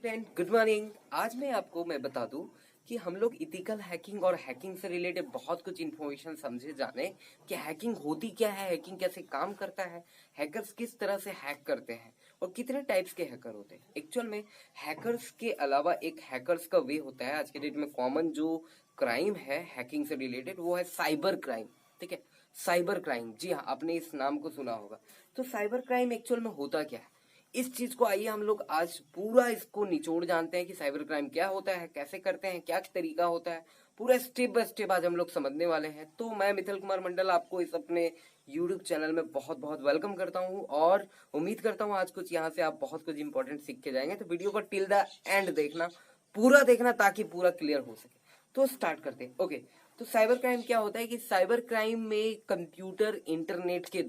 Student good morning. आज मैं बता दूं कि हम लोग इथिकल हैकिंग और हैकिंग से रिलेटेड बहुत कुछ इन्फॉर्मेशन समझे जाने कि हैकिंग होती क्या है, हैकिंग कैसे काम करता है, हैकर्स किस तरह से हैक करते हैं और कितने टाइप्स के हैकर होते हैं। एक्चुअल में हैकर्स के अलावा एक हैकर्स का वे होता है। आज के डेट में कॉमन जो क्राइम है हैकिंग से रिलेटेड वो है साइबर क्राइम। ठीक है, साइबर क्राइम, जी हाँ, आपने इस नाम को सुना होगा। तो साइबर क्राइम एक्चुअल में होता क्या है, इस चीज को आइए हम लोग आज पूरा इसको निचोड़ जानते हैं कि साइबर क्राइम क्या होता है, कैसे करते हैं, क्या तरीका होता है, पूरा स्टेप बाय स्टेप आज हम लोग समझने वाले हैं। तो मैं मिथिल कुमार मंडल आपको इस अपने यूट्यूब चैनल में बहुत बहुत वेलकम करता हूं और उम्मीद करता हूं आज कुछ यहाँ से आप बहुत कुछ इंपॉर्टेंट सीख के जाएंगे। तो वीडियो को टिल द एंड देखना, पूरा देखना ताकि पूरा क्लियर हो सके। तो स्टार्ट करते हैं। ओके, तो साइबर क्राइम क्या होता है कि साइबर क्राइम में कंप्यूटर इंटरनेट के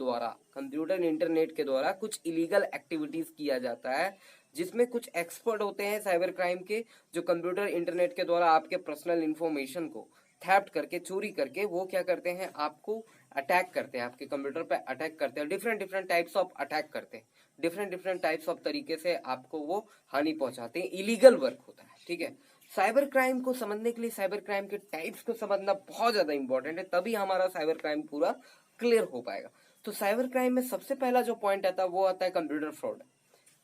द्वारा कुछ इलीगल एक्टिविटीज किया जाता है, जिसमें कुछ एक्सपर्ट होते हैं साइबर क्राइम के, जो कंप्यूटर इंटरनेट के द्वारा आपके पर्सनल इंफॉर्मेशन को थेफ्ट करके, चोरी करके वो क्या करते हैं, आपको अटैक करते हैं, आपके कंप्यूटर पे अटैक करते हैं। Different different types of attack करते हैं, डिफरेंट डिफरेंट टाइप्स ऑफ तरीके से आपको वो हानि पहुंचाते हैं। इलीगल वर्क होता है। ठीक है, साइबर क्राइम को समझने के लिए साइबर क्राइम के टाइप्स को समझना बहुत ज्यादा इंपॉर्टेंट है, तभी हमारा साइबर क्राइम पूरा क्लियर हो पाएगा। तो साइबर क्राइम में सबसे पहला जो पॉइंट आता है वो आता है computer fraud.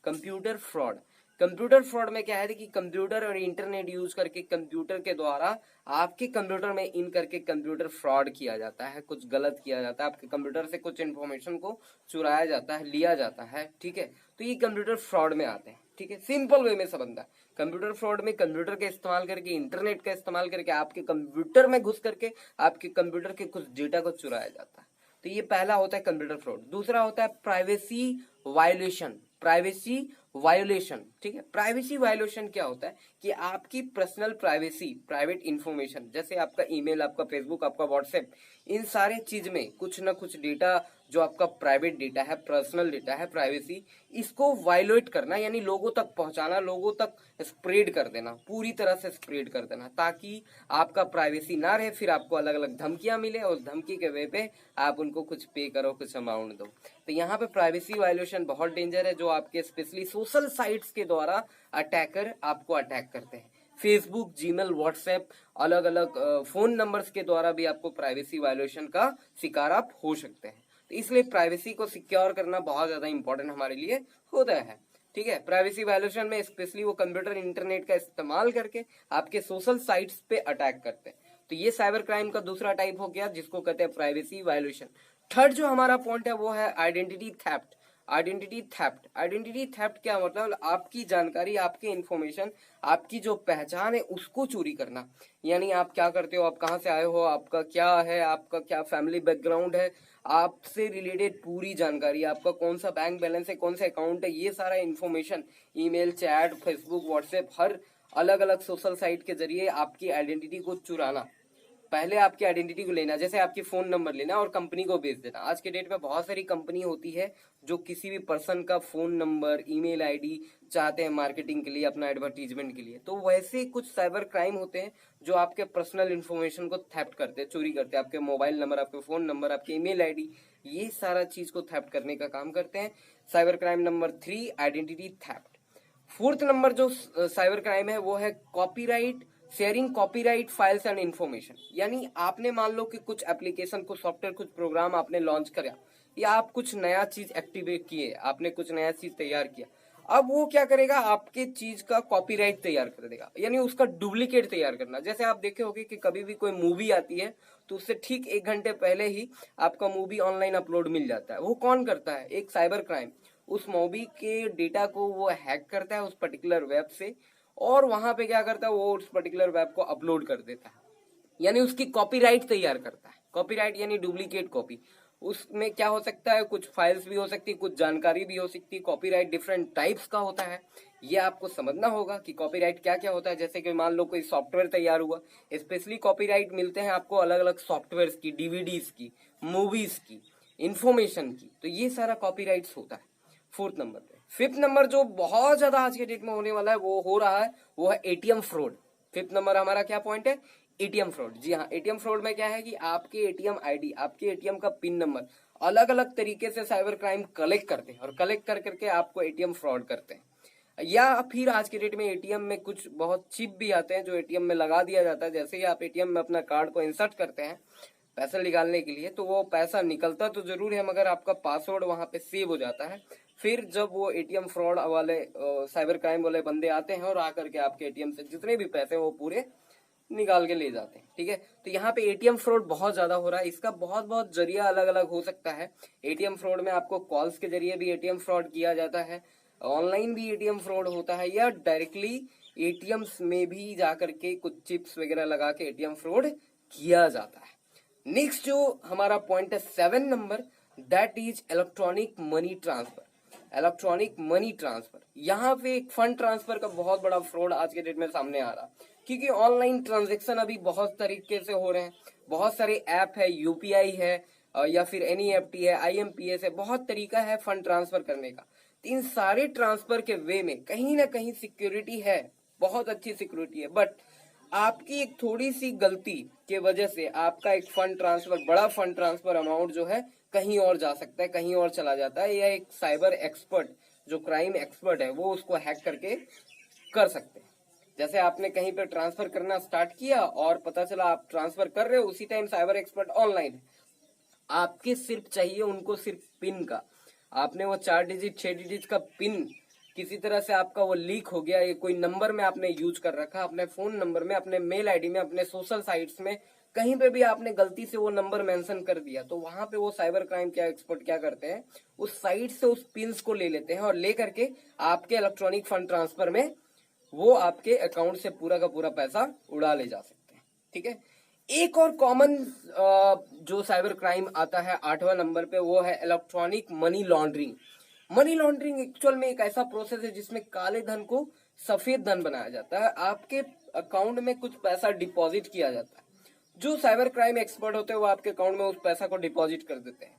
Computer fraud, computer fraud में क्या है कि कंप्यूटर और इंटरनेट यूज करके कंप्यूटर के द्वारा आपके कंप्यूटर में इन करके कंप्यूटर फ्रॉड किया जाता है, कुछ गलत किया जाता है, आपके कंप्यूटर से कुछ इंफॉर्मेशन को चुराया जाता है, लिया जाता है। ठीक है, तो ये कंप्यूटर फ्रॉड में आते हैं। ठीक है, सिंपल वे में समझना है। कंप्यूटर फ्रॉड में कंप्यूटर का इस्तेमाल करके, इंटरनेट का इस्तेमाल करके आपके कंप्यूटर में घुस करके आपके कंप्यूटर के कुछ डेटा को चुराया जाता है। तो ये पहला होता है कंप्यूटर फ्रॉड। दूसरा होता है प्राइवेसी वायोलेशन। प्राइवेसी वायोलेशन, ठीक है, प्राइवेसी वायोलेशन क्या होता है कि आपकी पर्सनल प्राइवेसी, प्राइवेट इंफॉर्मेशन, जैसे आपका ईमेल, आपका फेसबुक, आपका व्हाट्सएप, इन सारे चीज में कुछ ना कुछ डेटा जो आपका प्राइवेट डेटा है, पर्सनल डेटा है, प्राइवेसी, इसको वायोलेट करना, यानी लोगों तक पहुंचाना, लोगों तक स्प्रेड कर देना, पूरी तरह से स्प्रेड कर देना, ताकि आपका प्राइवेसी ना रहे, फिर आपको अलग अलग धमकियां मिले और धमकी के वे पे आप उनको कुछ पे करो, कुछ अमाउंट दो। तो यहाँ पे प्राइवेसी वायोलेशन बहुत डेंजर है, जो आपके स्पेशली सोशल साइट्स के द्वारा अटैकर आपको अटैक करते हैं। फेसबुक, जीमेल, व्हाट्सएप, अलग अलग फोन नंबर्स के द्वारा भी आपको प्राइवेसी वायोलेशन का शिकार आप हो सकते हैं। तो इसलिए प्राइवेसी को सिक्योर करना बहुत ज्यादा इंपॉर्टेंट हमारे लिए होता है। ठीक है, प्राइवेसी वायोलेशन में स्पेशली वो कंप्यूटर इंटरनेट का इस्तेमाल करके आपके सोशल साइट्स पे अटैक करते हैं। तो ये साइबर क्राइम का दूसरा टाइप हो गया, जिसको कहते हैं प्राइवेसी वायोलेशन। थर्ड जो हमारा पॉइंट है वो है identity theft. Identity theft, identity theft क्या मतलब, आपकी जानकारी, आपकी इंफॉर्मेशन, आपकी जो पहचान है उसको चोरी करना। यानी आप क्या करते हो, आप कहाँ से आए हो, आपका क्या है, आपका क्या फैमिली बैकग्राउंड है, आपसे रिलेटेड पूरी जानकारी, आपका कौन सा बैंक बैलेंस है, कौन सा अकाउंट है, ये सारा information, email, chat, Facebook, WhatsApp, हर अलग अलग सोशल साइट के जरिए आपकी आइडेंटिटी को चुराना। पहले आपकी आइडेंटिटी को लेना, जैसे आपकी फोन नंबर लेना और कंपनी को बेच देना। आज के डेट में बहुत सारी कंपनी होती है जो किसी भी पर्सन का फोन नंबर, ईमेल आईडी चाहते हैं मार्केटिंग के लिए, अपना एडवर्टीजमेंट के लिए। तो वैसे कुछ साइबर क्राइम होते हैं जो आपके पर्सनल इन्फॉर्मेशन को थेफ्ट करते हैं, चोरी करते हैं, आपके मोबाइल नंबर, आपके फोन नंबर, आपके ईमेल आईडी, ये सारा चीज को थेफ्ट करने का काम करते हैं। Cyber crime number 3, identity theft. Fourth number जो साइबर क्राइम है वो है copyright, sharing copyright files and information. यानी आपने मान लो कि कुछ एप्लीकेशन, कुछ सॉफ्टवेयर, कुछ प्रोग्राम आपने लॉन्च किया, या आप कुछ नया चीज एक्टिवेट किए, आपने कुछ नया चीज तैयार किया, अब वो क्या करेगा, आपके चीज का कॉपीराइट तैयार कर देगा, यानी उसका डुप्लीकेट तैयार करना। जैसे आप देखे होंगे कि कभी भी कोई मूवी आती है तो उससे ठीक 1 घंटे पहले ही आपका मूवी ऑनलाइन अपलोड मिल जाता है। वो कौन करता है, एक साइबर क्राइम। उस मूवी के डेटा को वो हैक करता है उस पर्टिकुलर वेब से, और वहां पे क्या करता है, वो उस पर्टिकुलर वेब को अपलोड कर देता है, यानी उसकी कॉपीराइट तैयार करता है। कॉपीराइट यानी डुप्लीकेट कॉपी। उसमें क्या हो सकता है, कुछ फाइल्स भी हो सकती है, कुछ जानकारी भी हो सकती है। कॉपीराइट डिफरेंट टाइप्स का होता है, ये आपको समझना होगा कि कॉपीराइट क्या क्या होता है। जैसे कि मान लो कोई सॉफ्टवेयर तैयार हुआ, स्पेशली कॉपीराइट मिलते हैं आपको अलग अलग सॉफ्टवेयर की, डीवीडीज की, मूवीज की, इंफॉर्मेशन की। तो ये सारा कॉपीराइट्स होता है फोर्थ नंबर पे। फिफ्थ नंबर जो बहुत ज्यादा आज के डेट में होने वाला है, वो हो रहा है, वो है एटीएम फ्रॉड। फिफ्थ नंबर हमारा क्या पॉइंट है, एटीएम फ्रॉड। जी हाँ, एटीएम फ्रॉड में क्या है कि आपके एटीएम आईडी, आपके एटीएम का पिन नंबर अलग अलग तरीके से साइबर क्राइम कलेक्ट करते हैं, और कलेक्ट कर करके आपको एटीएम फ्रॉड करते हैं। या फिर आज के डेट में एटीएम में कुछ बहुत चिप भी आते हैं जो एटीएम में लगा दिया जाता है। जैसे ही आप एटीएम में अपना कार्ड को इंसर्ट करते हैं पैसा निकालने के लिए, तो वो पैसा निकलता तो जरूर है मगर आपका पासवर्ड वहां पे सेव हो जाता है। फिर जब वो एटीएम फ्रॉड वाले साइबर क्राइम वाले बंदे आते हैं और आकर के आपके एटीएम से जितने भी पैसे वो पूरे निकाल के ले जाते हैं। ठीक है, तो यहाँ पे एटीएम फ्रॉड बहुत ज्यादा हो रहा है। इसका बहुत बहुत जरिया अलग अलग हो सकता है। एटीएम फ्रॉड में आपको कॉल्स के जरिए भी एटीएम फ्रॉड किया जाता है, ऑनलाइन भी एटीएम फ्रॉड होता है, या डायरेक्टली एटीएम में भी जाकर के कुछ चिप्स वगैरह लगा के एटीएम फ्रॉड किया जाता है। नेक्स्ट जो हमारा पॉइंट है 7 number, that is electronic money transfer. Electronic money transfer, यहाँ पे एक फंड ट्रांसफर का बहुत बड़ा फ्रॉड आज के डेट में सामने आ रहा, क्योंकि ऑनलाइन ट्रांजैक्शन अभी बहुत तरीके से हो रहे हैं। बहुत सारे ऐप है, यूपीआई है या फिर एनईएफटी है, आईएमपीएस है, बहुत तरीका है फंड ट्रांसफर करने का। तो इन सारे ट्रांसफर के वे में कहीं ना कहीं सिक्योरिटी है, बहुत अच्छी सिक्योरिटी है, बट आपकी एक थोड़ी सी गलती के वजह से आपका एक फंड ट्रांसफर, बड़ा फंड ट्रांसफर अमाउंट जो है कहीं और जा सकता है, कहीं और चला जाता है, या एक साइबर एक्सपर्ट जो क्राइम एक्सपर्ट है वो उसको हैक करके कर सकते हैं। जैसे आपने कहीं पे ट्रांसफर करना स्टार्ट किया और पता चला आप ट्रांसफर कर रहे हो, उसी टाइम साइबर एक्सपर्ट ऑनलाइन है, आपके सिर्फ चाहिए उनको सिर्फ पिन का। आपने वो 4 डिजिट 6 डिजिट का पिन किसी तरह से आपका वो लीक हो गया, ये कोई नंबर में आपने यूज कर रखा, अपने फोन नंबर में, अपने मेल आईडी में, अपने सोशल साइट्स में, कहीं पे भी आपने गलती से वो नंबर मेंशन कर दिया, तो वहां पे वो साइबर क्राइम क्या एक्सपर्ट क्या करते हैं, उस साइट से उस पिन्स को ले लेते हैं और ले करके आपके इलेक्ट्रॉनिक फंड ट्रांसफर में वो आपके अकाउंट से पूरा का पूरा पैसा उड़ा ले जा सकते हैं। ठीक है, एक और कॉमन जो साइबर क्राइम आता है 8वां नंबर पे, वो है electronic money laundering. Money laundering actual में एक ऐसा प्रोसेस है जिसमें काले धन को सफेद धन बनाया जाता है। आपके अकाउंट में कुछ पैसा डिपॉजिट किया जाता है, जो साइबर क्राइम एक्सपर्ट होते हैं वो आपके अकाउंट में उस पैसा को डिपॉजिट कर देते हैं।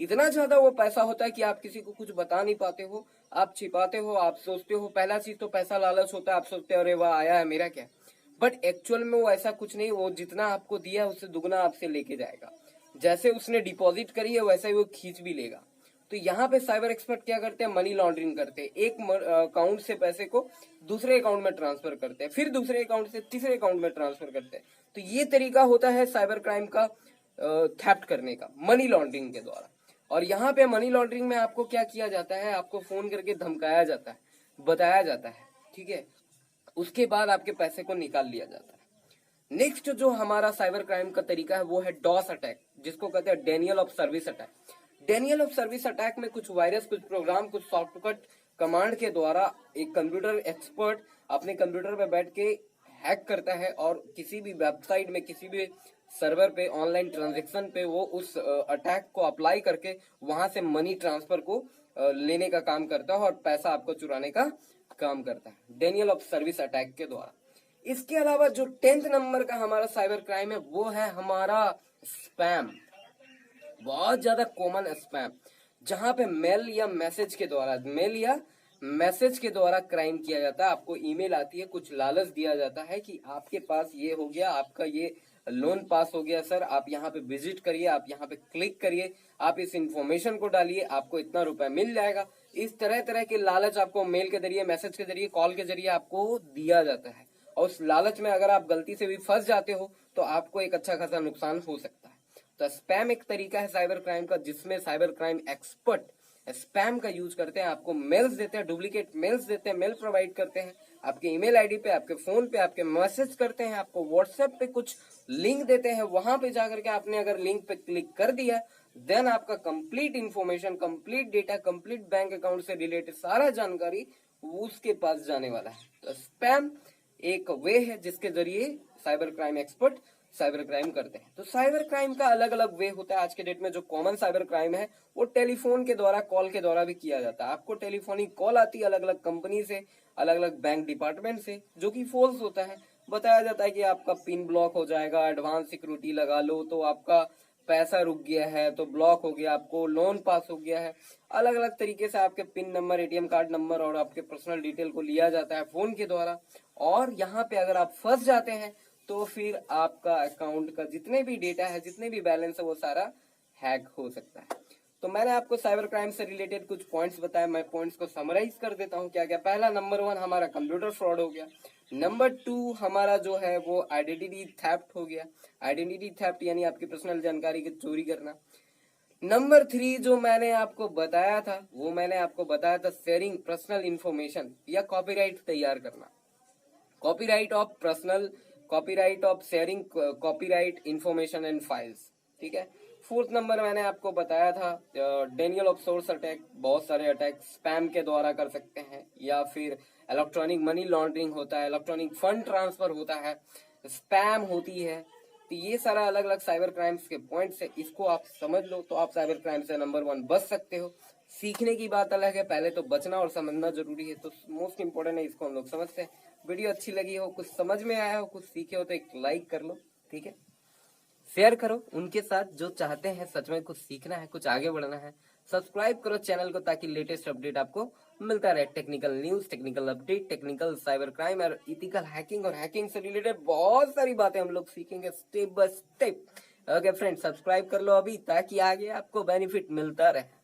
इतना ज्यादा वो पैसा होता है कि आप किसी को कुछ बता नहीं पाते हो, आप छिपाते हो, आप सोचते हो, पहला चीज तो पैसा लालच होता है, आप सोचते हो अरे वाह आया है मेरा क्या, बट एक्चुअल में वो ऐसा कुछ नहीं, वो जितना आपको दिया उससे दुगना आपसे लेके जाएगा। जैसे उसने डिपॉजिट करी है वैसा ही वो खींच भी लेगा। तो यहाँ पे साइबर एक्सपर्ट क्या करते हैं, मनी लॉन्ड्रिंग करते हैं। एक अकाउंट से पैसे को दूसरे अकाउंट में ट्रांसफर करते हैं, फिर दूसरे अकाउंट से तीसरे अकाउंट में ट्रांसफर करते हैं। तो ये तरीका होता है साइबर क्राइम का थेफ्ट करने का, मनी लॉन्ड्रिंग के द्वारा। और यहाँ पे मनी लॉन्ड्रिंग में आपको क्या किया जाता है, आपको फोन करके धमकाया जाता है, बताया जाता है, ठीक है, उसके बाद आपके पैसे को निकाल लिया जाता है। नेक्स्ट जो हमारा साइबर क्राइम का तरीका है वो है डॉस अटैक, जिसको कहते हैं Daniel of service attack. Daniel of service attack में कुछ वायरस, कुछ प्रोग्राम, कुछ सॉफ्टकट कमांड के द्वारा एक कंप्यूटर एक्सपर्ट अपने कंप्यूटर पे बैठ के हैक करता है और किसी भी वेबसाइट में, किसी भी सर्वर पे, ऑनलाइन ट्रांजैक्शन पे वो उस अटैक को अप्लाई करके वहां से मनी ट्रांसफर को लेने का काम करता है और पैसा आपको चुराने का काम करता है डेनियल ऑफ सर्विस अटैक के द्वारा। इसके अलावा जो 10th नंबर का हमारा साइबर क्राइम है वो है हमारा स्पैम। बहुत ज्यादा कॉमन स्पैम, जहां पे मेल या मैसेज के द्वारा क्राइम किया जाता है। आपको ईमेल आती है, कुछ लालच दिया जाता है कि आपके पास ये हो गया, आपका ये लोन पास हो गया सर, आप यहाँ पे विजिट करिए, आप यहाँ पे क्लिक करिए, आप इस इंफॉर्मेशन को डालिए, आपको इतना रुपया मिल जाएगा। इस तरह तरह के लालच आपको मेल के जरिए, मैसेज के जरिए, कॉल के जरिए आपको दिया जाता है। और उस लालच में अगर आप गलती से भी फंस जाते हो तो आपको एक अच्छा खासा नुकसान हो सकता है। तो स्पैम एक तरीका है साइबर क्राइम का, जिसमें साइबर क्राइम एक्सपर्ट स्पैम का यूज करते हैं। आपको मेल्स देते हैं, डुप्लीकेट मेल्स देते हैं, मेल प्रोवाइड करते हैं आपके ईमेल आईडी पे, आपके फोन पे, आपके मैसेज करते हैं, आपको व्हाट्सएप पे कुछ लिंक देते हैं। वहां पे जाकर के आपने अगर लिंक पे क्लिक कर दिया देन आपका complete information, complete data, complete bank account से रिलेटेड सारा जानकारी उसके पास जाने वाला है। तो स्पैम एक वे है जिसके जरिए cyber crime expert cyber crime करते हैं। तो साइबर क्राइम का अलग अलग वे होता है। आज के डेट में जो कॉमन साइबर क्राइम है वो टेलीफोन के द्वारा, कॉल के द्वारा भी किया जाता है। आपको टेलीफोनिक कॉल आती है अलग अलग कंपनी से, अलग अलग बैंक डिपार्टमेंट से, जो कि फॉल्स होता है। बताया जाता है कि आपका पिन ब्लॉक हो जाएगा, एडवांस सिक्योरिटी लगा लो तो आपका पैसा रुक गया है, तो ब्लॉक हो गया, आपको लोन पास हो गया है। अलग अलग तरीके से आपके pin number, ATM card number और आपके पर्सनल डिटेल को लिया जाता है फोन के द्वारा। और यहाँ पे अगर आप फंस जाते हैं तो फिर आपका अकाउंट का जितने भी डेटा है, जितने भी बैलेंस है, वो सारा हैक हो सकता है। तो मैंने आपको साइबर क्राइम से रिलेटेड कुछ पॉइंट्स बताए, मैं पॉइंट्स को समराइज कर देता हूँ क्या क्या। पहला नंबर 1 हमारा कंप्यूटर फ्रॉड हो गया। नंबर 2 हमारा जो है वो आइडेंटिटी थेफ्ट हो गया। आइडेंटिटी थेफ्ट यानी आपकी पर्सनल जानकारी की चोरी करना। नंबर 3 जो मैंने आपको बताया था वो मैंने आपको बताया था शेयरिंग पर्सनल इंफॉर्मेशन या कॉपीराइट तैयार करना। Copyright of personal, copyright of sharing copyright information and files, ठीक है। फोर्थ नंबर मैंने आपको बताया था डेनियल ऑफ सोर्स अटैक। बहुत सारे अटैक स्पैम के द्वारा कर सकते हैं या फिर इलेक्ट्रॉनिक मनी लॉन्ड्रिंग होता है, इलेक्ट्रॉनिक फंड ट्रांसफर होता है, स्पैम होती है। तो ये सारा अलग अलग साइबर क्राइम्स के पॉइंट्स है, इसको आप समझ लो तो आप साइबर क्राइम से नंबर 1 बच सकते हो। सीखने की बात अलग है, पहले तो बचना और समझना जरूरी है, तो मोस्ट इंपोर्टेंट है, इसको हम लोग समझते हैं। वीडियो अच्छी लगी हो, कुछ समझ में आया हो, कुछ सीखे हो तो एक लाइक कर लो, ठीक है। शेयर करो उनके साथ जो चाहते हैं सच में कुछ सीखना है, कुछ आगे बढ़ना है। सब्सक्राइब करो चैनल को ताकि लेटेस्ट अपडेट आपको मिलता रहे। Technical news, technical update, technical cyber crime और इथिकल हैकिंग और हैकिंग से रिलेटेड बहुत सारी बातें हम लोग सीखेंगे step by step. Okay friend, subscribe कर लो अभी ताकि आगे आपको बेनिफिट मिलता रहे।